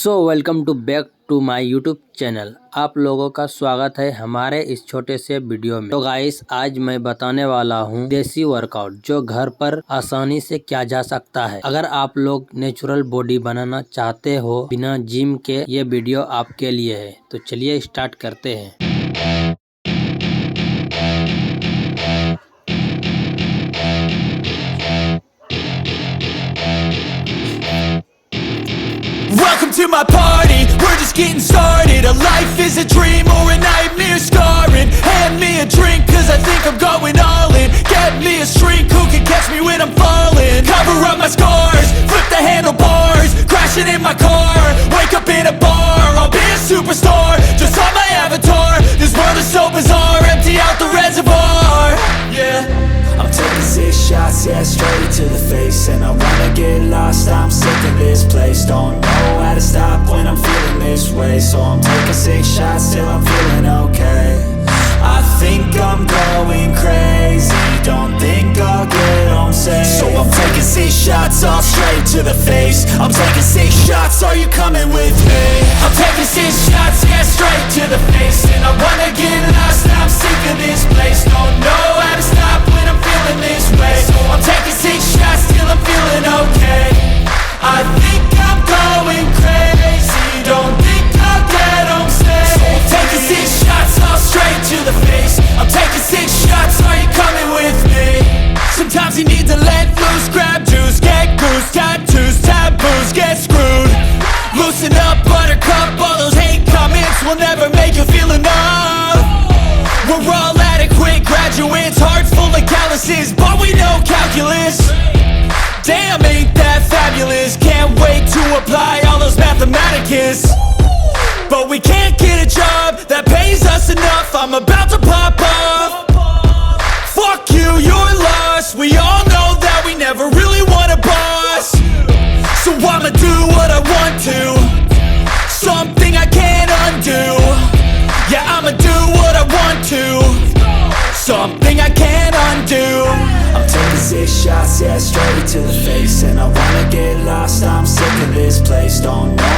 Welcome to back to my YouTube channel. आप लोगों का स्वागत है हमारे इस छोटे से वीडियो में। तो गाइस, आज मैं बताने वाला हूँ देसी वर्कआउट जो घर पर आसानी से किया जा सकता है। अगर आप लोग नेचुरल बॉडी बनाना चाहते हो बिना जिम के, ये वीडियो आपके लिए है। तो चलिए स्टार्ट करते हैं। Welcome to my party, we're just getting started. A life is a dream or a nightmare scarring. Hand me a drink cause I think I'm going all in. Get me a shrink who can catch me when I'm falling. Cover up my scars, flip the handlebars. Crashing in my car, wake up in a bar. I'll be a superstar, just on my avatar. This world is so bizarre, empty out the reservoir. Yeah, I'm taking 6 shots, yeah, straight to the face. And I wanna get lost, I'm sick of this place. Don't know how to stop when I'm feeling this way. So I'm taking 6 shots till I'm feeling okay. I think I'm going crazy, don't think I'll get home safe. So I'm taking 6 shots, all straight to the face. I'm taking 6 shots, are you coming with me? I'm taking 6 shots, yeah, straight to the face. And I wanna get lost, I'm sick of this place. Don't know how to stop when I'm feeling this way. So I'm taking 6 shots till I'm feeling okay. I think I'm going crazy, don't think I'll get home safe. So I'm taking 6 shots, all straight to the face. I'm taking 6 shots, are you coming with me? Sometimes you need to let loose, grab juice, get goose, tattoos, taboos, get screwed. Loosen up, buttercup, all those hate comments will never make you feel enough. We're all adequate graduates, hearts full of calluses, but we know calculus. Damn, ain't that fabulous? Can't wait to apply all those mathematicus. But we can't get a job that pays us enough. I'm about to pop off. Fuck you, you're lost. We all know that we never really want a boss. So I'ma do what I want to, something I can't undo. Yeah, I'ma do what I want to, something I can't undo. I'm taking 6 shots, yeah, straight to the face. And I wanna get lost, I'm sick of this place. Don't know